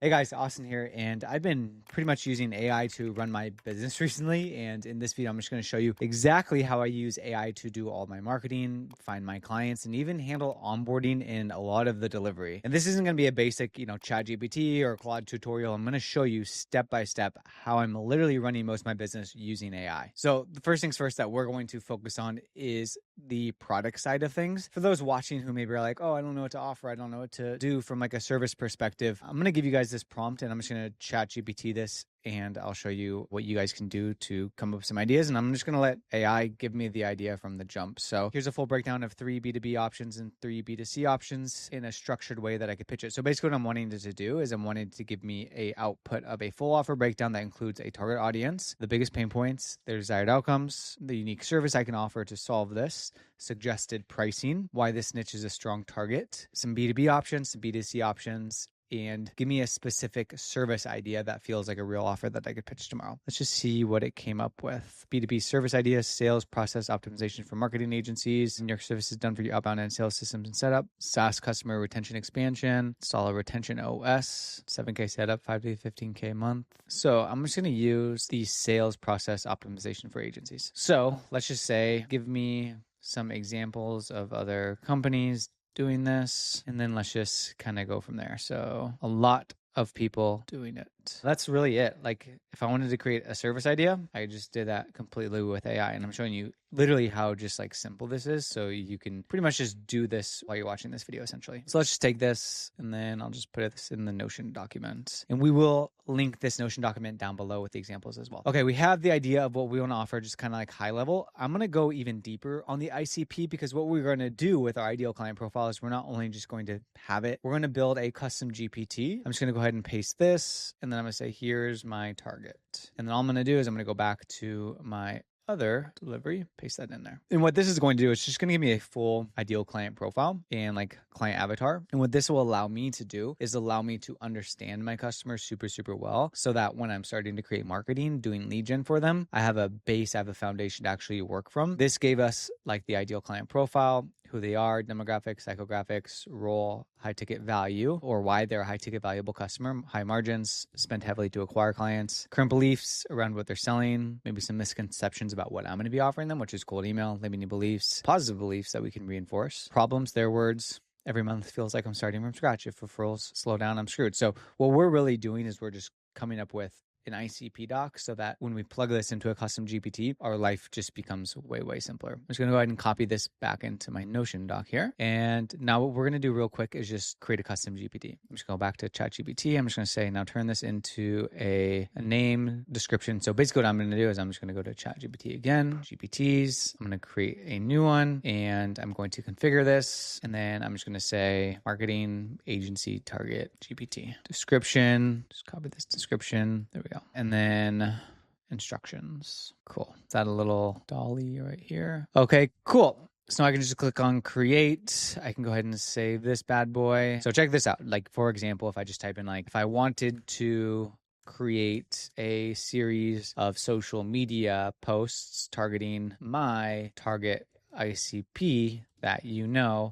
Hey guys, Austin here, and I've been pretty much using AI to run my business recently. And in this video, I'm just going to show you exactly how I use AI to do all my marketing, find my clients, and even handle onboarding in a lot of the delivery. And this isn't going to be a basic, ChatGPT or Claude tutorial. I'm going to show you step by step how I'm literally running most of my business using AI. So the first things first that we're going to focus on is the product side of things. For those watching who maybe are like, oh, I don't know what to offer, I don't know what to do from like a service perspective, I'm going to give you guys this prompt and I'm just going to chat GPT this and I'll show you what you guys can do to come up with some ideas. And I'm just going to let AI give me the idea from the jump. So here's a full breakdown of 3 B2B options and 3 B2C options in a structured way that I could pitch it. So basically what I'm wanting it to do is I'm wanting to give me a output of a full offer breakdown that includes a target audience, the biggest pain points, their desired outcomes, the unique service I can offer to solve this, suggested pricing, why this niche is a strong target, some B2B options, some B2C options, and give me a specific service idea that feels like a real offer that I could pitch tomorrow. Let's just see what it came up with. B2B service ideas, sales process optimization for marketing agencies, and your services done for your outbound and sales systems and setup, SaaS customer retention expansion, install a retention OS, 7K setup, 5 to 15K a month. So I'm just going to use the sales process optimization for agencies. So let's just say, give me some examples of other companies doing this, and then let's just kind of go from there. So a lot of people doing it. That's really it. Like if I wanted to create a service idea, I just did that completely with AI, and I'm showing you literally how just like simple this is. So you can pretty much just do this while you're watching this video essentially. So let's just take this and then I'll just put this in the Notion document, and we will link this Notion document down below with the examples as well. Okay, we have the idea of what we want to offer, just kind of like high level. I'm going to go even deeper on the ICP because what we're going to do with our ideal client profile is we're not only just going to have it, we're going to build a custom GPT. I'm just going to go ahead and paste this, and then I'm going to say, here's my target. And then all I'm going to do is I'm going to go back to my other delivery, paste that in there. And what this is going to do is just going to give me a full ideal client profile and like client avatar. And what this will allow me to do is allow me to understand my customers super, super well so that when I'm starting to create marketing, doing lead gen for them, I have a base, I have a foundation to actually work from. This gave us like the ideal client profile, who they are, demographics, psychographics, role, high ticket value, or why they're a high ticket valuable customer, high margins, spend heavily to acquire clients, current beliefs around what they're selling, maybe some misconceptions about what I'm going to be offering them, which is cold email, limiting beliefs, positive beliefs that we can reinforce, problems, their words. Every month feels like I'm starting from scratch. If referrals slow down, I'm screwed. So what we're really doing is we're just coming up with an ICP doc so that when we plug this into a custom GPT, our life just becomes way, way simpler. I'm just going to go ahead and copy this back into my Notion doc here. And now what we're going to do real quick is just create a custom GPT. I'm just going to go back to ChatGPT. I'm just going to say, now turn this into a name description. So basically what I'm going to do is I'm just going to go to ChatGPT again, GPTs. I'm going to create a new one and I'm going to configure this. And then I'm just going to say marketing agency target GPT description. Just copy this description. There we go. And then instructions. Cool. Let's add a little dolly right here. Okay, cool. So I can just click on create. I can go ahead and save this bad boy. So check this out. Like for example, if I just type in like, if I wanted to create a series of social media posts targeting my target ICP that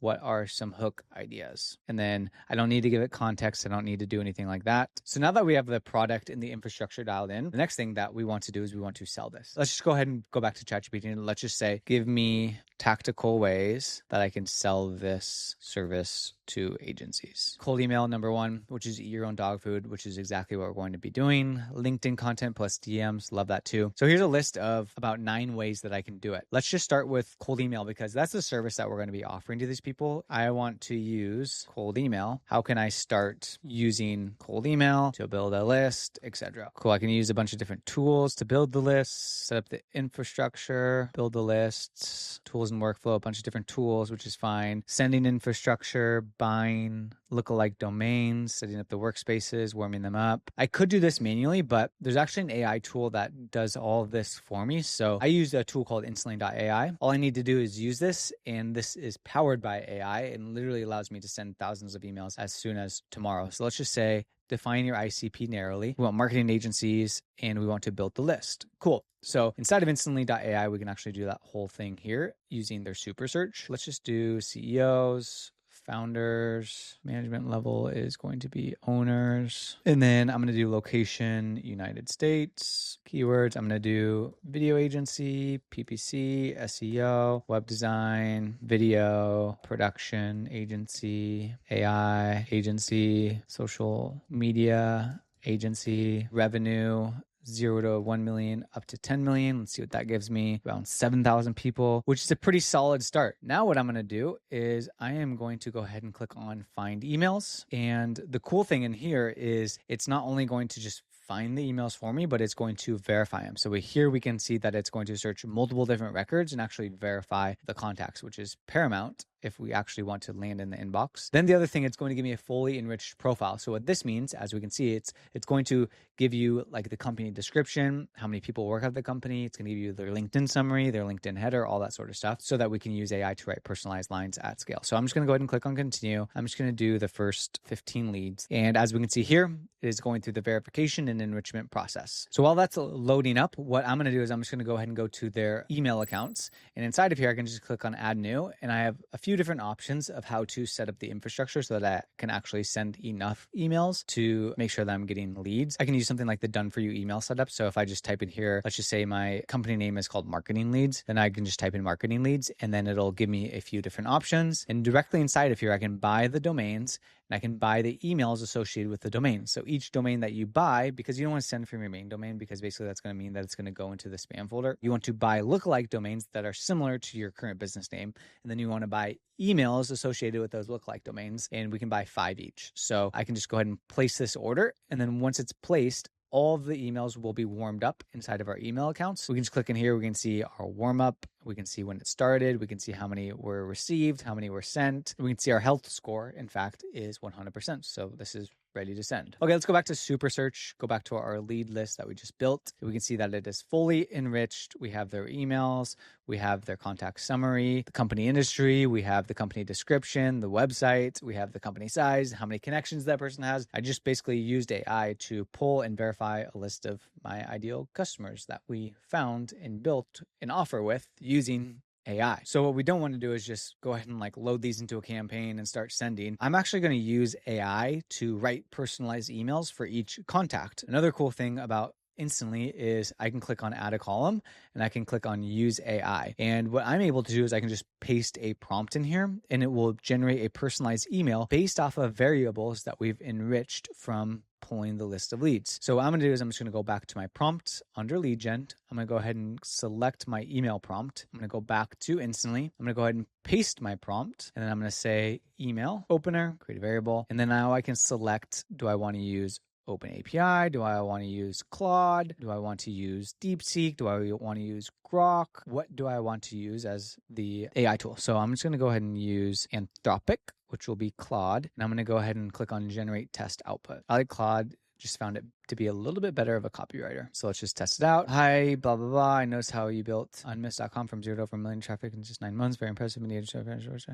what are some hook ideas. And then I don't need to give it context. I don't need to do anything like that. So now that we have the product and the infrastructure dialed in, the next thing that we want to do is we want to sell this. Let's just go ahead and go back to ChatGPT and let's just say, give me tactical ways that I can sell this service to agencies. Cold email, number one, which is eat your own dog food, which is exactly what we're going to be doing. LinkedIn content plus DMs, love that too. So here's a list of about 9 ways that I can do it. Let's just start with cold email because that's the service that we're going to be offering to these people. I want to use cold email. How can I start using cold email to build a list, etc.? Cool. I can use a bunch of different tools to build the list, set up the infrastructure, build the lists, tools and workflow, a bunch of different tools, which is fine. Sending infrastructure, buying lookalike domains, setting up the workspaces, warming them up. I could do this manually, but there's actually an AI tool that does all of this for me. So I use a tool called instantly.ai. All I need to do is use this, and this is powered by AI and literally allows me to send thousands of emails as soon as tomorrow. So let's just say, define your ICP narrowly. We want marketing agencies and we want to build the list. Cool. So inside of instantly.ai, we can actually do that whole thing here using their super search. Let's just do CEOs, founders. Management level is going to be owners. And then I'm going to do location, United States. Keywords, I'm going to do video agency, PPC, SEO, web design, video, production agency, AI agency, social media agency, revenue, 0 to 1 million up to 10 million. Let's see what that gives me. Around 7,000 people, which is a pretty solid start. Now what I'm going to do is I am going to go ahead and click on find emails. And the cool thing in here is it's not only going to just find the emails for me, but it's going to verify them. So here we can see that it's going to search multiple different records and actually verify the contacts, which is paramount if we actually want to land in the inbox. Then the other thing, it's going to give me a fully enriched profile. So what this means, as we can see, it's going to give you like the company description, how many people work at the company. It's going to give you their LinkedIn summary, their LinkedIn header, all that sort of stuff, so that we can use AI to write personalized lines at scale. So I'm just going to go ahead and click on continue. I'm just going to do the first 15 leads. And as we can see here, it is going through the verification and enrichment process. So while that's loading up, what I'm going to do is I'm just going to go ahead and go to their email accounts. And inside of here, I can just click on add new. And I have a few different options of how to set up the infrastructure so that I can actually send enough emails to make sure that I'm getting leads. I can use something like the done for you email setup. So if I just type in here, let's just say my company name is called marketing leads, then I can just type in marketing leads and then it'll give me a few different options. And directly inside of here, I can buy the domains and I can buy the emails associated with the domain. So each domain that you buy, because you don't want to send from your main domain, because basically that's going to mean that it's going to go into the spam folder. You want to buy lookalike domains that are similar to your current business name. And then you want to buy emails associated with those lookalike domains, and we can buy 5 each. So I can just go ahead and place this order. And then once it's placed, all of the emails will be warmed up inside of our email accounts. We can just click in here. We can see our warm up. We can see when it started. We can see how many were received, how many were sent. We can see our health score, in fact, is 100%. So this is ready to send. Okay, let's go back to Super Search, go back to our lead list that we just built. We can see that it is fully enriched. We have their emails, we have their contact summary, the company industry, we have the company description, the website, we have the company size, how many connections that person has. I just basically used AI to pull and verify a list of my ideal customers that we found and built an offer with using AI. So what we don't want to do is just go ahead and like load these into a campaign and start sending. I'm actually going to use AI to write personalized emails for each contact. Another cool thing about Instantly is I can click on add a column and I can click on use AI. And what I'm able to do is I can just paste a prompt in here and it will generate a personalized email based off of variables that we've enriched from pulling the list of leads. So what I'm going to do is I'm just going to go back to my prompt under lead gen. I'm going to go ahead and select my email prompt. I'm going to go back to Instantly. I'm going to go ahead and paste my prompt. And then I'm going to say email opener, create a variable. And then now I can select, do I want to use Open API? Do I want to use Claude? Do I want to use DeepSeek? Do I want to use Grok? What do I want to use as the AI tool? So I'm just going to go ahead and use Anthropic, which will be Claude. And I'm going to go ahead and click on generate test output. I like Claude. Just found it to be a little bit better of a copywriter. So let's just test it out. Hi, blah, blah, blah. I noticed how you built unmiss.com from 0 to over 1 million traffic in just 9 months. Very impressive.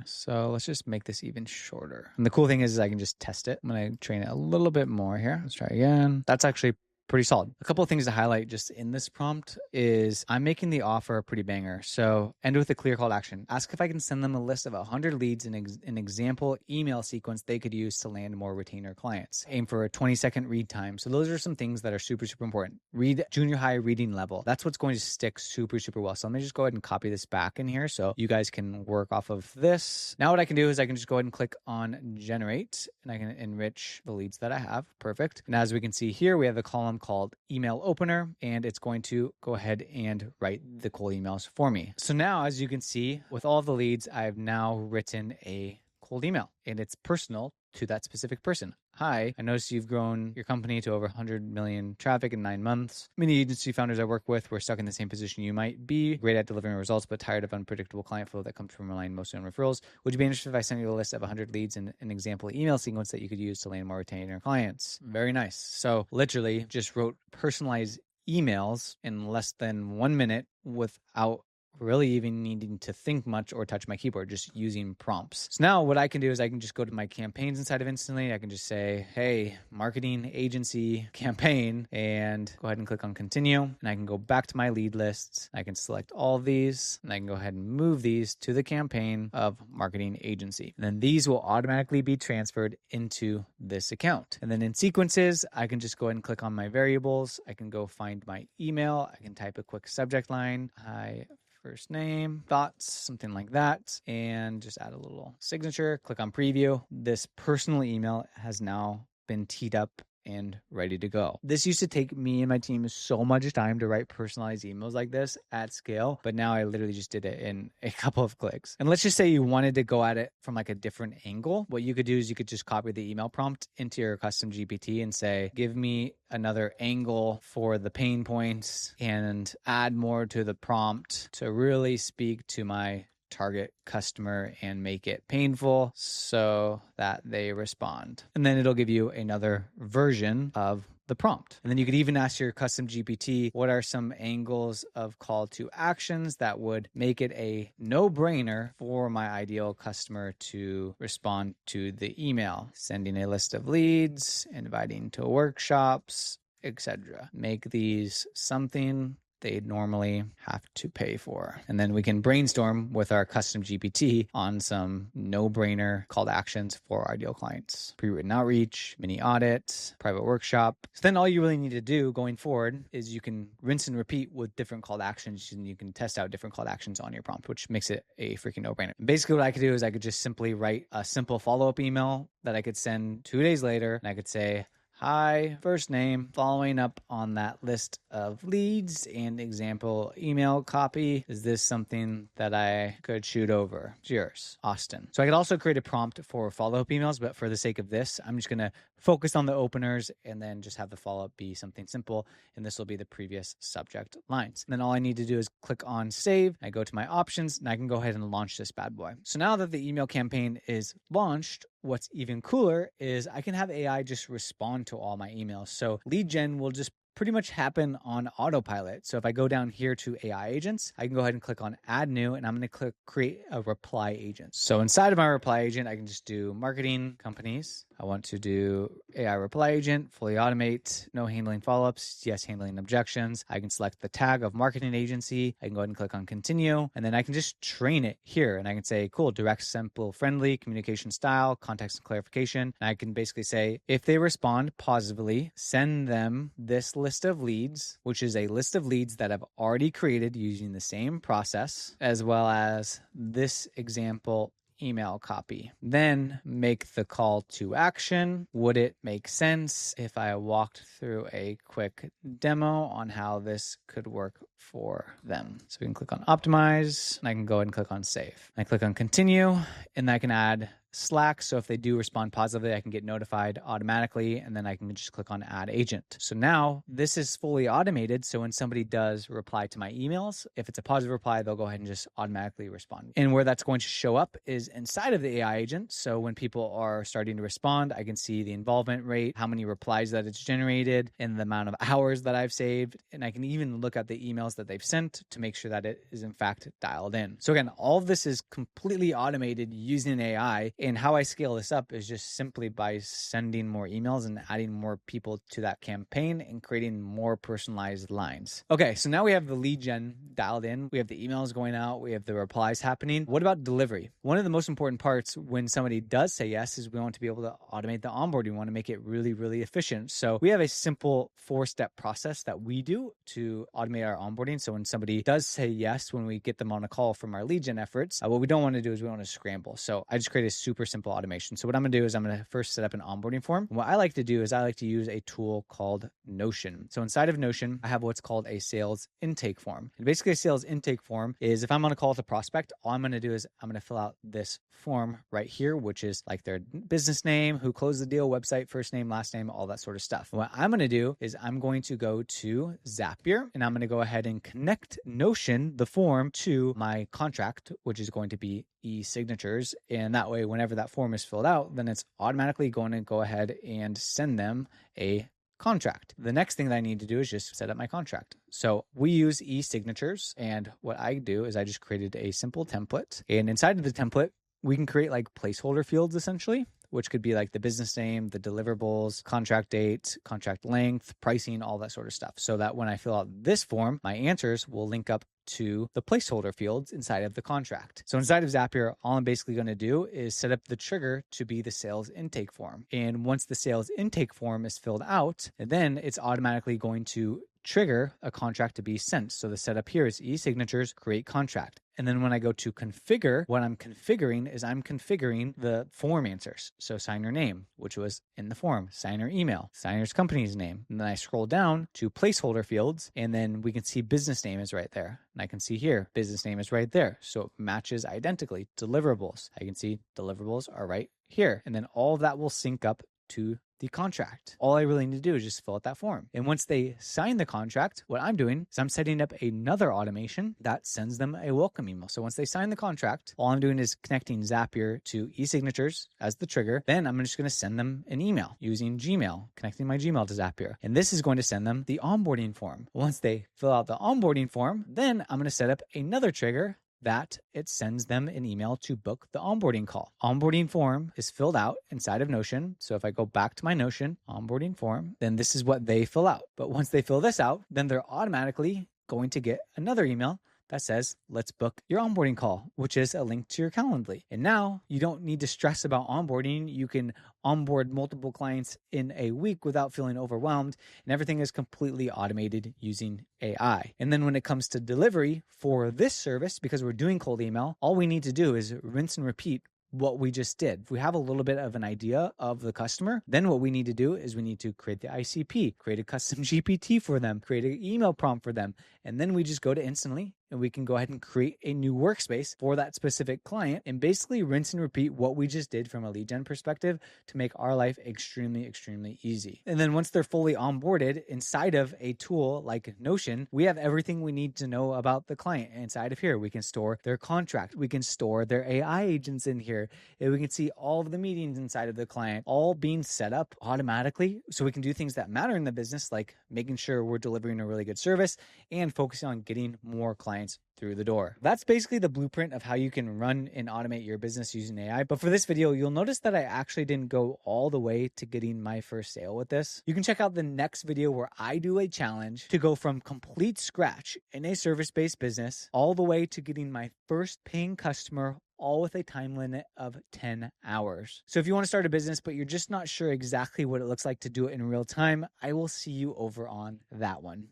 So let's just make this even shorter. And the cool thing is I can just test it. I'm going to train it a little bit more here. Let's try again. That's actually pretty solid. A couple of things to highlight just in this prompt is I'm making the offer a pretty banger. So end with a clear call to action. Ask if I can send them a list of 100 leads in an example email sequence they could use to land more retainer clients. Aim for a 20-second read time. So those are some things that are super, super important. Read junior high reading level. That's what's going to stick super, super well. So let me just go ahead and copy this back in here so you guys can work off of this. Now what I can do is I can just go ahead and click on generate and I can enrich the leads that I have. Perfect. And as we can see here, we have the column called email opener, and it's going to go ahead and write the cold emails for me. So now, as you can see, with all the leads, I've now written a cold email and it's personal to that specific person. Hi, I noticed you've grown your company to over 100 million traffic in 9 months. Many agency founders I work with were stuck in the same position you might be, great at delivering results, but tired of unpredictable client flow that comes from relying mostly on referrals. Would you be interested if I sent you a list of 100 leads and an example email sequence that you could use to land more retainer clients? Very nice. So literally just wrote personalized emails in less than 1 minute without really even needing to think much or touch my keyboard, just using prompts. So now what I can do is I can just go to my campaigns inside of Instantly. I can just say, hey, marketing agency campaign, and go ahead and click on continue. And I can go back to my lead lists. I can select all of these, and I can go ahead and move these to the campaign of marketing agency. And then these will automatically be transferred into this account. And then in sequences, I can just go ahead and click on my variables. I can go find my email. I can type a quick subject line. Hi, first name, thoughts, something like that, and just add a little signature, click on preview. This personal email has now been teed up and ready to go. This used to take me and my team so much time to write personalized emails like this at scale, but now I literally just did it in a couple of clicks. And let's just say you wanted to go at it from like a different angle. What you could do is you could just copy the email prompt into your custom GPT and say, give me another angle for the pain points, and add more to the prompt to really speak to my target customer and make it painful so that they respond. And then it'll give you another version of the prompt. And then you could even ask your custom GPT, what are some angles of call to actions that would make it a no-brainer for my ideal customer to respond to the email? Sending a list of leads, inviting to workshops, etc. Make these something they'd normally have to pay for. And then we can brainstorm with our custom GPT on some no-brainer call to actions for our ideal clients. Pre-written outreach, mini audit, private workshop. So then all you really need to do going forward is you can rinse and repeat with different call to actions, and you can test out different call to actions on your prompt, which makes it a freaking no-brainer. Basically what I could do is I could just simply write a simple follow-up email that I could send 2 days later, and I could say, hi, first name, following up on that list of leads and example email copy. Is this something that I could shoot over? Cheers, Austin. So I could also create a prompt for follow-up emails, but for the sake of this, I'm just going to focus on the openers and then just have the follow-up be something simple. And this will be the previous subject lines. And then all I need to do is click on save. I go to my options and I can go ahead and launch this bad boy. So now that the email campaign is launched, what's even cooler is I can have AI just respond to all my emails. So lead gen will just pretty much happen on autopilot. So if I go down here to AI agents, I can go ahead and click on add new, and I'm going to click create a reply agent. So inside of my reply agent, I can just do marketing companies. I want to do AI reply agent, fully automate, no handling follow-ups, yes, handling objections. I can select the tag of marketing agency. I can go ahead and click on continue, and then I can just train it here. And I can say, cool, direct, simple, friendly, communication style, context and clarification. And I can basically say, if they respond positively, send them this list of leads, which is a list of leads that I've already created using the same process, as well as this example email copy. Then make the call to action. Would it make sense if I walked through a quick demo on how this could work for them? So we can click on optimize, and I can go ahead and click on save. I click on continue, and I can add Slack. So if they do respond positively, I can get notified automatically, and then I can just click on add agent. So now this is fully automated. So when somebody does reply to my emails, if it's a positive reply, they'll go ahead and just automatically respond. And where that's going to show up is inside of the AI agent. So when people are starting to respond, I can see the involvement rate, how many replies that it's generated, and the amount of hours that I've saved. And I can even look at the emails that they've sent to make sure that it is in fact dialed in. So again, all of this is completely automated using AI. And how I scale this up is just simply by sending more emails and adding more people to that campaign and creating more personalized lines. Okay, so now we have the lead gen dialed in. We have the emails going out. We have the replies happening. What about delivery? One of the most important parts when somebody does say yes is we want to be able to automate the onboarding. We want to make it really, really efficient. So we have a simple 4-step process that we do to automate our onboarding. So when somebody does say yes, when we get them on a call from our lead gen efforts, what we don't want to do is we want to scramble. So I just create a super simple automation. So what I'm going to do is I'm going to first set up an onboarding form. And what I like to do is I like to use a tool called Notion. So inside of Notion, I have what's called a sales intake form. And basically a sales intake form is if I'm on a call with a prospect, all I'm going to do is I'm going to fill out this form right here, which is like their business name, who closed the deal, website, first name, last name, all that sort of stuff. What I'm going to do is I'm going to go to Zapier, and I'm going to go ahead and connect Notion, the form, to my contract, which is going to be e-signatures. And that way, whenever that form is filled out, then it's automatically going to go ahead and send them a contract. The next thing that I need to do is just set up my contract. So we use e-signatures, and what I do is I just created a simple template, and inside of the template, we can create like placeholder fields essentially, which could be like the business name, the deliverables, contract date, contract length, pricing, all that sort of stuff. So that when I fill out this form, my answers will link up to the placeholder fields inside of the contract. So inside of Zapier, all I'm basically going to do is set up the trigger to be the sales intake form. And once the sales intake form is filled out, then it's automatically going to trigger a contract to be sent. So the setup here is e-signatures, create contract. And then when I go to configure, what I'm configuring is I'm configuring the form answers. So signer name, which was in the form, signer email, signer's company's name. And then I scroll down to placeholder fields, and then we can see business name is right there. And I can see here, business name is right there. So it matches identically. Deliverables, I can see deliverables are right here. And then all of that will sync up to the contract. All I really need to do is just fill out that form. And once they sign the contract, what I'm doing is I'm setting up another automation that sends them a welcome email. So once they sign the contract, all I'm doing is connecting Zapier to e-signatures as the trigger. Then I'm just going to send them an email using Gmail, connecting my Gmail to Zapier. And this is going to send them the onboarding form. Once they fill out the onboarding form, then I'm going to set up another trigger that it sends them an email to book the onboarding call. Onboarding form is filled out inside of Notion. So if I go back to my Notion onboarding form, then this is what they fill out. But once they fill this out, then they're automatically going to get another email that says, let's book your onboarding call, which is a link to your Calendly. And now you don't need to stress about onboarding. You can onboard multiple clients in a week without feeling overwhelmed, and everything is completely automated using AI. And then when it comes to delivery for this service, because we're doing cold email, all we need to do is rinse and repeat what we just did. If we have a little bit of an idea of the customer, then what we need to do is we need to create the ICP, create a custom GPT for them, create an email prompt for them, and then we just go to Instantly and we can go ahead and create a new workspace for that specific client and basically rinse and repeat what we just did from a lead gen perspective to make our life extremely, extremely easy. And then once they're fully onboarded inside of a tool like Notion, we have everything we need to know about the client inside of here. We can store their contract. We can store their AI agents in here. And we can see all of the meetings inside of the client, all being set up automatically. So we can do things that matter in the business, like making sure we're delivering a really good service and focusing on getting more clients through the door. That's basically the blueprint of how you can run and automate your business using AI. But for this video, you'll notice that I actually didn't go all the way to getting my first sale with this. You can check out the next video where I do a challenge to go from complete scratch in a service-based business all the way to getting my first paying customer, all with a time limit of 10 hours. So if you want to start a business, but you're just not sure exactly what it looks like to do it in real time, I will see you over on that one.